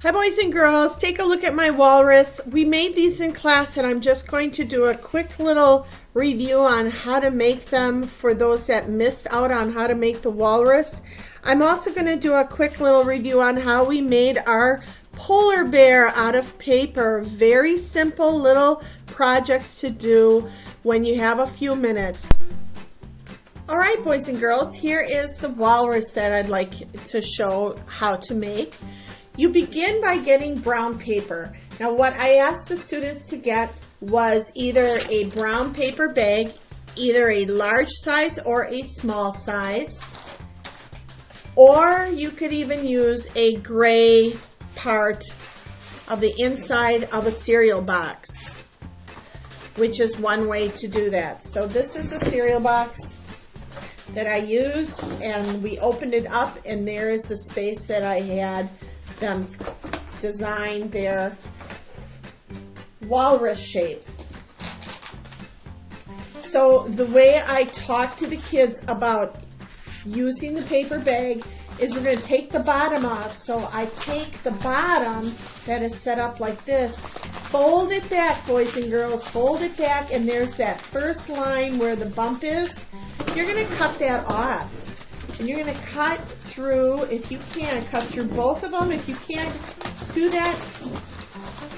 Hi boys and girls, take a look at my walrus. We made these in class and I'm just going to do a quick little review on how to make them for those that missed out on how to make the walrus. I'm also going to do a quick little review on how we made our polar bear out of paper. Very simple little projects to do when you have a few minutes. All right, boys and girls, here is the walrus that I'd like to show how to make. You begin by getting brown paper. Now what I asked the students to get was either a brown paper bag, either a large size or a small size, or you could even use a gray part of the inside of a cereal box, which is one way to do that. So this is a cereal box that I used, and we opened it up and there is the space that I had them design their walrus shape. So the way I talk to the kids about using the paper bag is we're going to take the bottom off. So I take the bottom that is set up like this, fold it back, boys and girls, fold it back, and there's that first line where the bump is. You're going to cut that off. And you're going to cut through, if you can, cut through both of them. If you can't do that,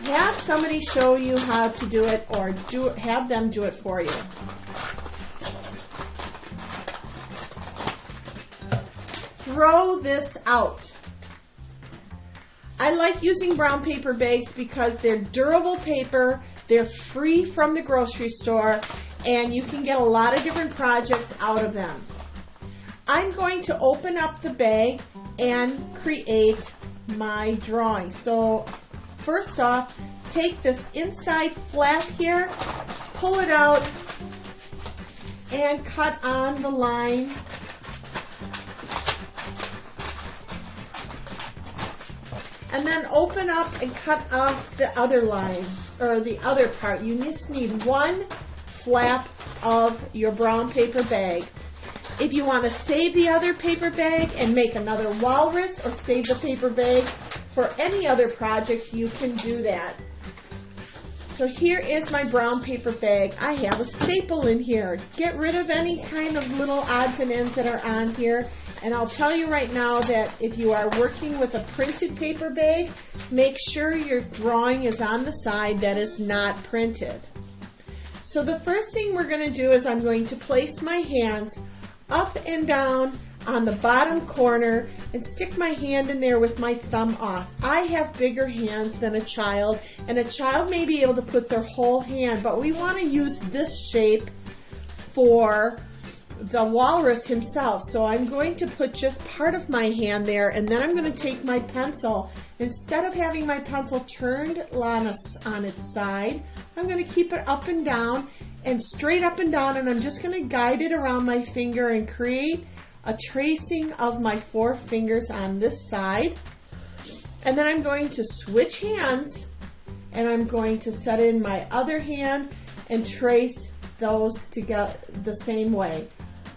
have somebody show you how to do it, or have them do it for you. Throw this out. I like using brown paper bags because they're durable paper, they're free from the grocery store, and you can get a lot of different projects out of them. I'm going to open up the bag and create my drawing. So first off, take this inside flap here, pull it out, and cut on the line. And then open up and cut off the other line, or the other part. You just need one flap of your brown paper bag. If you want to save the other paper bag and make another walrus, or save the paper bag for any other project, you can do that. So here is my brown paper bag. I have a staple in here. Get rid of any kind of little odds and ends that are on here. And I'll tell you right now that if you are working with a printed paper bag, make sure your drawing is on the side that is not printed. So the first thing we're going to do is I'm going to place my hands up and down on the bottom corner and stick my hand in there with my thumb off. I have bigger hands than a child, and a child may be able to put their whole hand, but we want to use this shape for the walrus himself. So I'm going to put just part of my hand there, and then I'm going to take my pencil. Instead of having my pencil turned on its side, I'm going to keep it up and down and straight up and down, and I'm just going to guide it around my finger and create a tracing of my four fingers on this side. And then I'm going to switch hands, and I'm going to set in my other hand and trace those together the same way.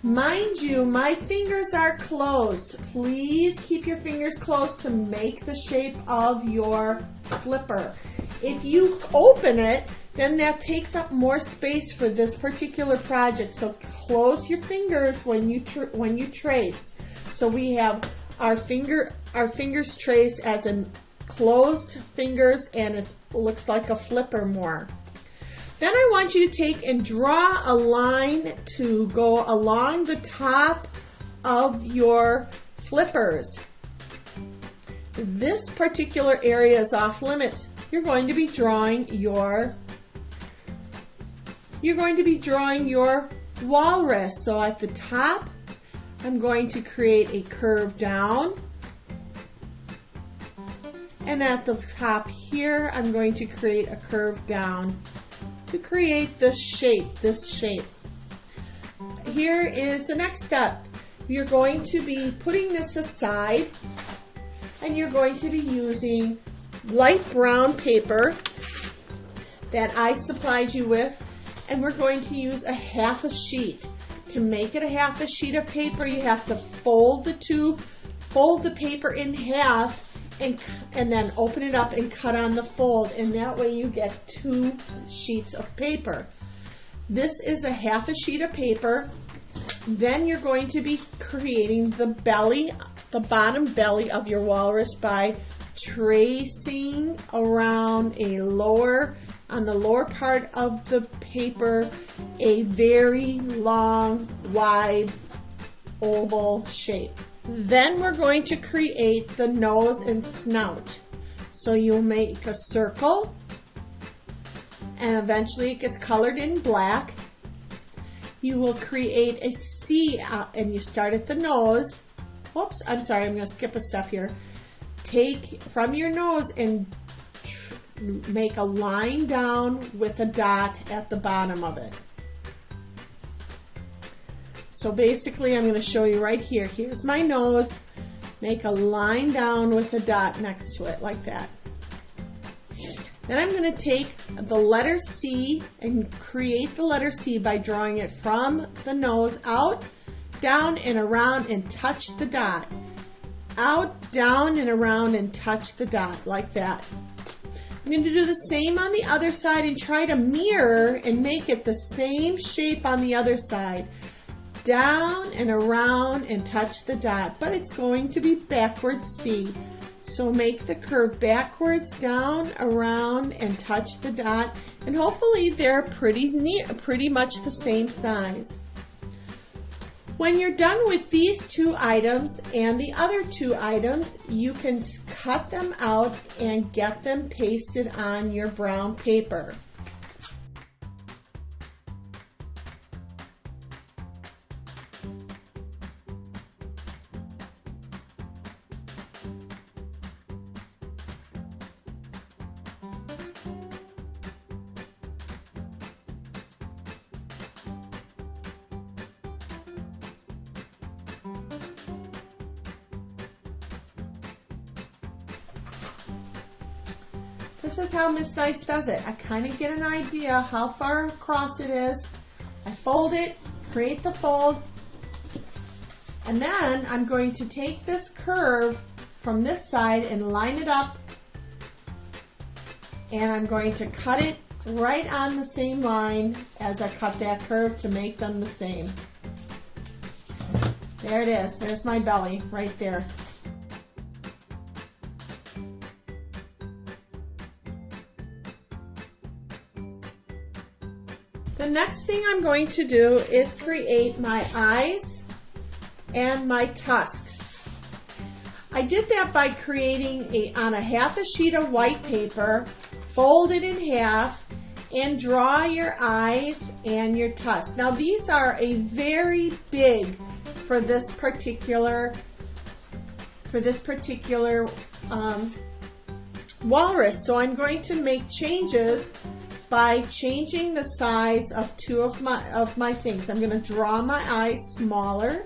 Mind you, my fingers are closed. Please keep your fingers closed to make the shape of your flipper. If you open it, then that takes up more space for this particular project. So close your fingers when you trace. So we have our fingers traced as in closed fingers, and it looks like a flipper more. Then I want you to take and draw a line to go along the top of your flippers. This particular area is off limits. You're going to be drawing your walrus. So at the top, I'm going to create a curve down. And at the top here, I'm going to create a curve down to create this shape. Here is the next step. You're going to be putting this aside, and you're going to be using light brown paper that I supplied you with, and we're going to use a half a sheet. To make it a half a sheet of paper, you have to fold the paper in half and then open it up and cut on the fold, and that way you get 2 sheets of paper. This is a half a sheet of paper. Then you're going to be creating the belly, the bottom belly of your walrus by tracing around on the lower part of the paper, a very long, wide, oval shape. Then we're going to create the nose and snout. So you'll make a circle, and eventually it gets colored in black. You will create a C, and you start at the nose. Whoops, I'm sorry, I'm going to skip a step here. Take from your nose and make a line down with a dot at the bottom of it. So basically, I'm going to show you right here. Here's my nose. Make a line down with a dot next to it, like that. Then I'm going to take the letter C and create the letter C by drawing it from the nose out, down and around, and touch the dot. Out, down, and around, and touch the dot, like that. I'm going to do the same on the other side and try to mirror and make it the same shape on the other side. Down and around and touch the dot, but it's going to be backwards C. So make the curve backwards, down, around, and touch the dot, and hopefully they're pretty much the same size. When you're done with these 2 items and the other 2 items, you can cut them out and get them pasted on your brown paper. This is how Miss Nice does it. I kind of get an idea how far across it is. I fold it, create the fold, and then I'm going to take this curve from this side and line it up, and I'm going to cut it right on the same line as I cut that curve to make them the same. There it is. There's my belly right there. The next thing I'm going to do is create my eyes and my tusks. I did that by creating on a half a sheet of white paper, fold it in half, and draw your eyes and your tusks. Now these are a very big for this particular walrus. So I'm going to make changes by changing the size of 2 of my things. I'm going to draw my eyes smaller,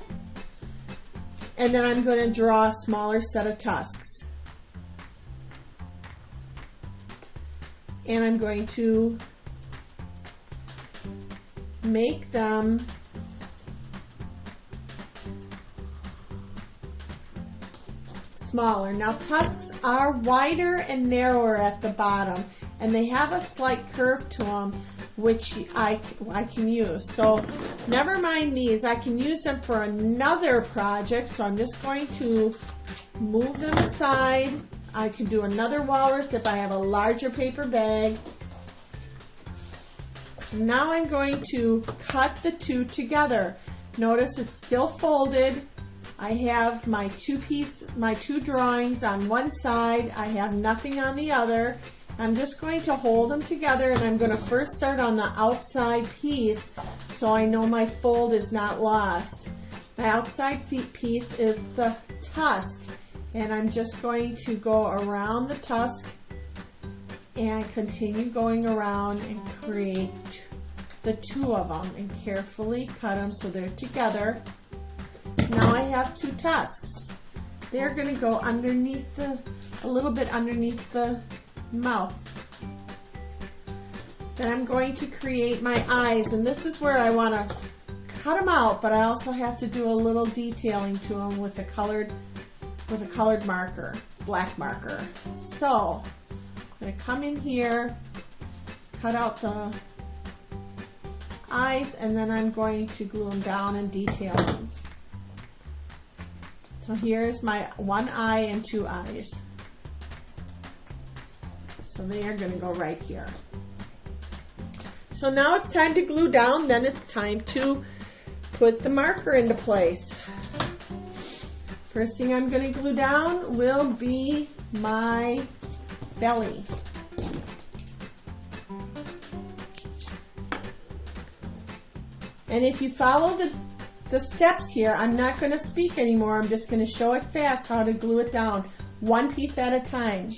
and then I'm going to draw a smaller set of tusks. And I'm going to make them smaller. Now tusks are wider and narrower at the bottom, and they have a slight curve to them, which I can use. So never mind these, I can use them for another project. So I'm just going to move them aside. I can do another walrus if I have a larger paper bag. Now I'm going to cut the 2 together. Notice it's still folded. I have my 2 drawings on one side. I have nothing on the other. I'm just going to hold them together, and I'm going to first start on the outside piece so I know my fold is not lost. My outside piece is the tusk, and I'm just going to go around the tusk and continue going around and create the 2 of them and carefully cut them so they're together. Now I have 2 tusks. They're going to go underneath a little bit underneath the mouth. Then I'm going to create my eyes, and this is where I want to cut them out, but I also have to do a little detailing to them with a colored marker. black marker. So I'm going to come in here, cut out the eyes, and then I'm going to glue them down and detail them. So here's my one eye and two eyes. So they are going to go right here. So now it's time to glue down, then it's time to put the marker into place. First thing I'm going to glue down will be my belly. And if you follow the steps here, I'm not going to speak anymore. I'm just going to show it fast how to glue it down, one piece at a time.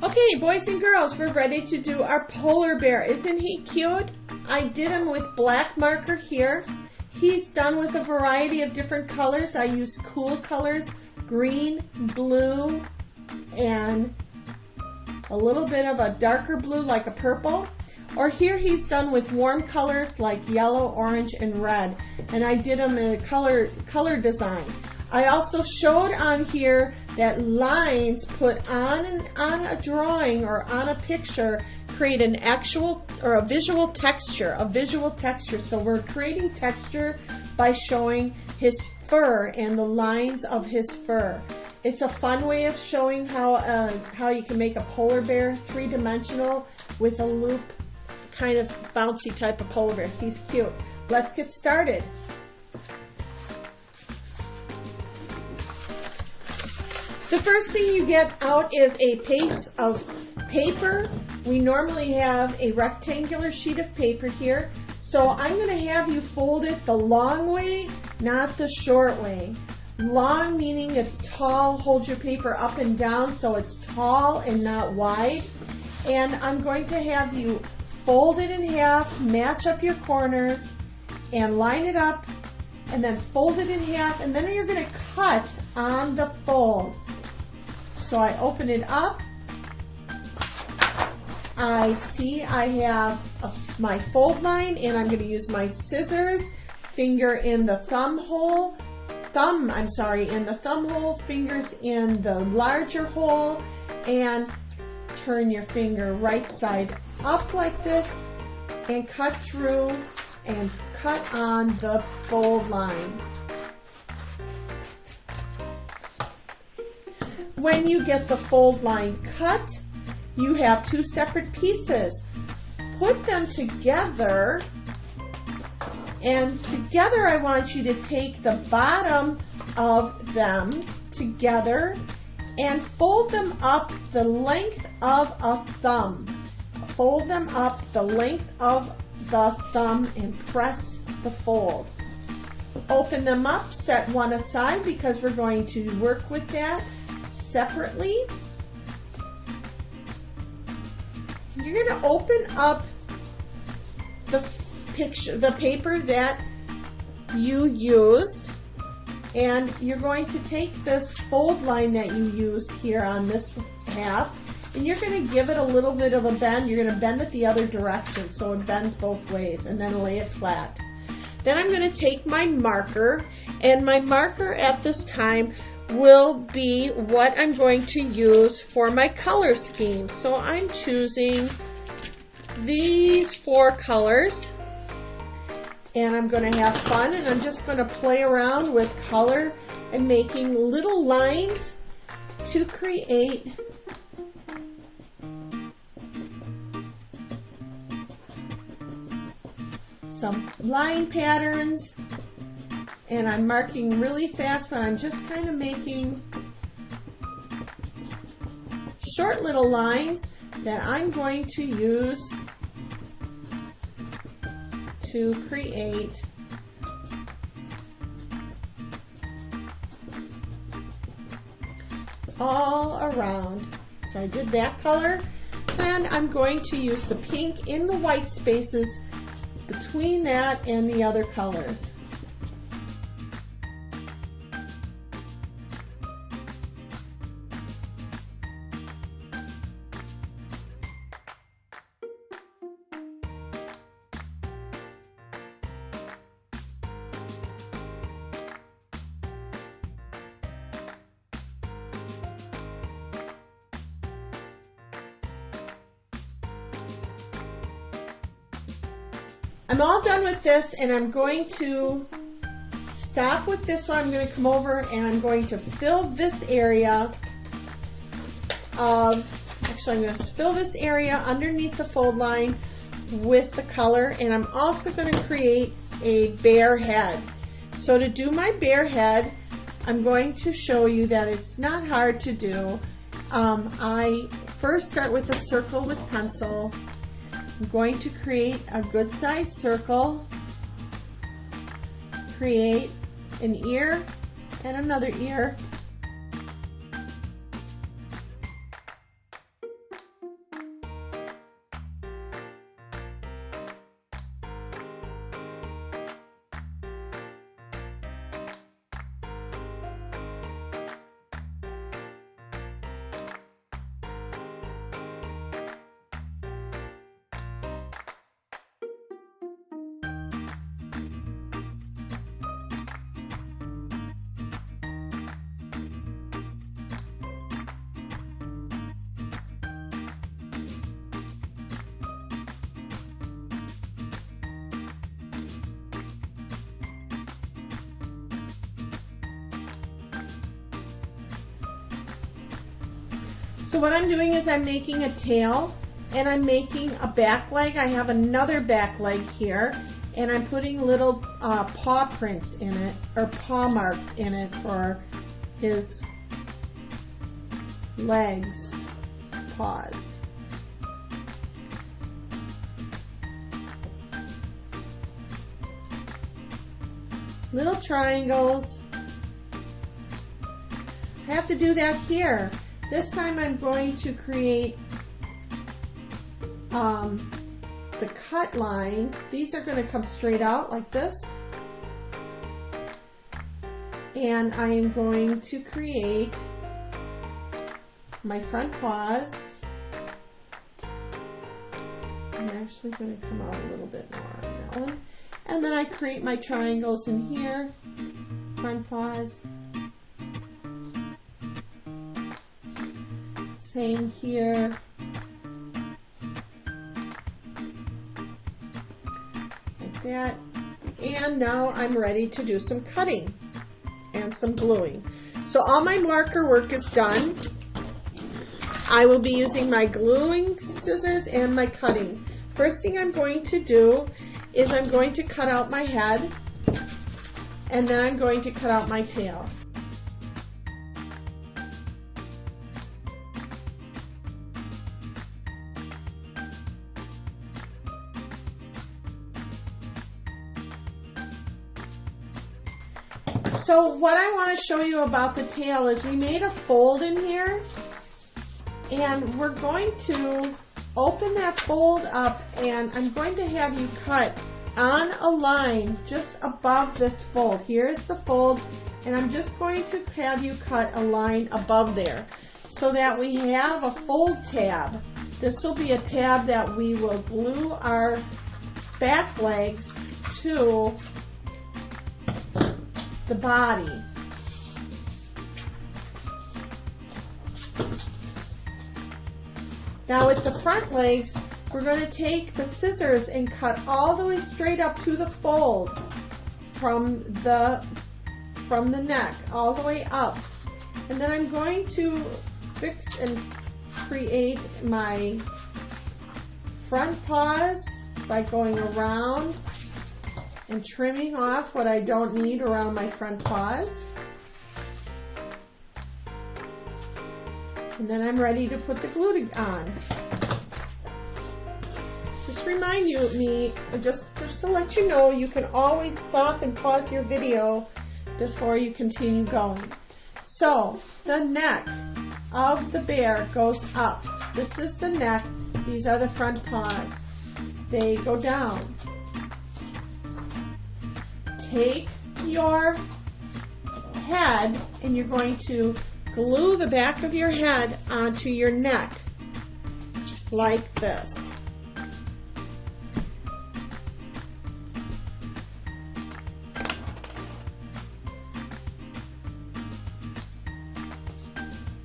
Okay, boys and girls, we're ready to do our polar bear. Isn't he cute? I did him with black marker here. He's done with a variety of different colors. I use cool colors, green, blue, and a little bit of a darker blue like a purple. Or here he's done with warm colors like yellow, orange, and red. And I did him in a color design. I also showed on here that lines put on a drawing or on a picture create an actual or a visual texture. So we're creating texture by showing his fur and the lines of his fur. It's a fun way of showing how you can make a polar bear three-dimensional with a loop, kind of bouncy type of polar bear. He's cute. Let's get started. The first thing you get out is a piece of paper. We normally have a rectangular sheet of paper here. So I'm going to have you fold it the long way, not the short way. Long meaning it's tall. Hold your paper up and down so it's tall and not wide. And I'm going to have you fold it in half, match up your corners, and line it up, and then fold it in half, and then you're going to cut on the fold. So I open it up, I see I have my fold line, and I'm going to use my scissors, finger in the thumb hole, fingers in the larger hole, and turn your finger right side up like this, and cut through and cut on the fold line. When you get the fold line cut, you have two separate pieces. Put them together, and together I want you to take the bottom of them together and fold them up the length of a thumb. Fold them up the length of the thumb and press the fold. Open them up, set one aside because we're going to work with that separately. You're going to open up the paper that you used, and you're going to take this fold line that you used here on this half, and you're going to give it a little bit of a bend. You're going to bend it the other direction so it bends both ways, and then lay it flat. Then I'm going to take my marker, and my marker at this time will be what I'm going to use for my color scheme. So I'm choosing these 4 colors, and I'm going to have fun, and I'm just going to play around with color and making little lines to create some line patterns, and I'm marking really fast, but I'm just kind of making short little lines that I'm going to use to create all around. So I did that color, and I'm going to use the pink in the white spaces between that and the other colors. I'm all done with this, and I'm going to stop with this one. I'm going to come over and I'm going to fill this area actually I'm going to fill this area underneath the fold line with the color, and I'm also going to create a bear head. So to do my bear head, I'm going to show you that it's not hard to do. I first start with a circle with pencil. I'm going to create a good sized circle, create an ear and another ear, So what I'm doing is I'm making a tail, and I'm making a back leg. I have another back leg here, and I'm putting little paw prints in it, or paw marks in it for his legs, his paws. Little triangles. I have to do that here. This time I'm going to create the cut lines. These are going to come straight out like this. And I am going to create my front paws. I'm actually going to come out a little bit more on that one. And then I create my triangles in here, front paws. Same here. Like that. And now I'm ready to do some cutting and some gluing. So all my marker work is done. I will be using my gluing scissors and my cutting. First thing I'm going to do is I'm going to cut out my head, and then I'm going to cut out my tail. So what I want to show you about the tail is we made a fold in here, and we're going to open that fold up, and I'm going to have you cut on a line just above this fold. Here's the fold, and I'm just going to have you cut a line above there so that we have a fold tab. This will be a tab that we will glue our back legs to the body. Now with the front legs, we're going to take the scissors and cut all the way straight up to the fold from the neck all the way up. And then I'm going to fix and create my front paws by going around and trimming off what I don't need around my front paws. And then I'm ready to put the glue on. Just remind me, just to let you know, you can always stop and pause your video before you continue going. So the neck of the bear goes up. This is the neck. These are the front paws. They go down. Take your head and you're going to glue the back of your head onto your neck like this.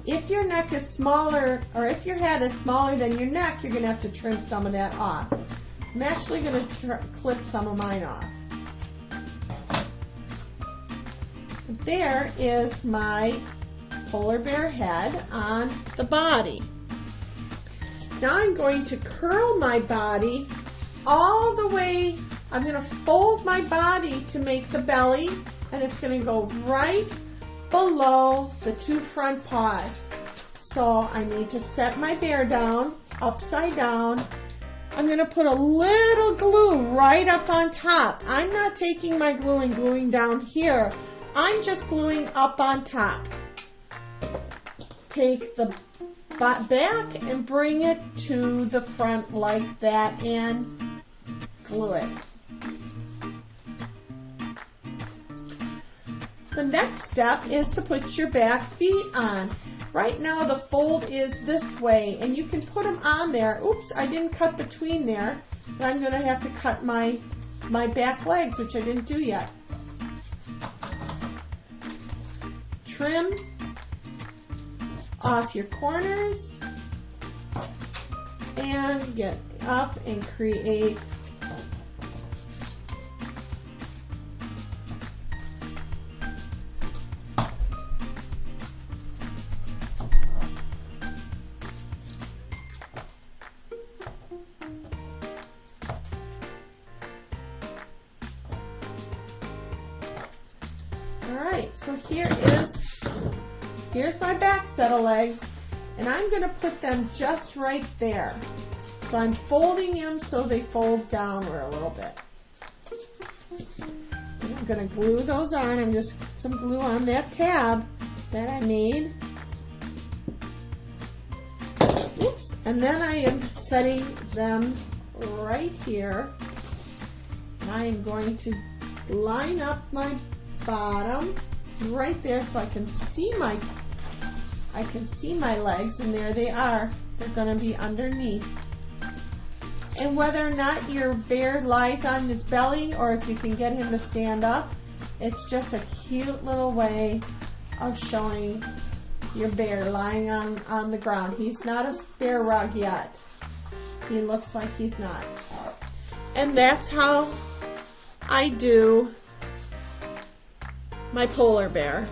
If your neck is smaller, or if your head is smaller than your neck, you're going to have to trim some of that off. I'm actually going to clip some of mine off. There is my polar bear head on the body. Now I'm going to curl my body all the way. I'm going to fold my body to make the belly, and it's going to go right below the two front paws. So I need to set my bear down upside down. I'm going to put a little glue right up on top. I'm not taking my glue and gluing down here. I'm just gluing up on top. Take the back and bring it to the front like that and glue it. The next step is to put your back feet on. Right now the fold is this way, and you can put them on there. Oops, I didn't cut between there. But I'm going to have to cut my back legs, which I didn't do yet. Trim off your corners and get up and create Alright, so here's my back set of legs, and I'm going to put them just right there. So I'm folding them so they fold downward a little bit. And I'm going to glue those on. I'm just put some glue on that tab that I made. Oops. And then I am setting them right here. And I am going to line up my bottom right there so I can see my legs, and there they are. They're going to be underneath. And whether or not your bear lies on his belly or if you can get him to stand up, it's just a cute little way of showing your bear lying on the ground. He's not a bear rug yet. He looks like he's not. And that's how I do my polar bear.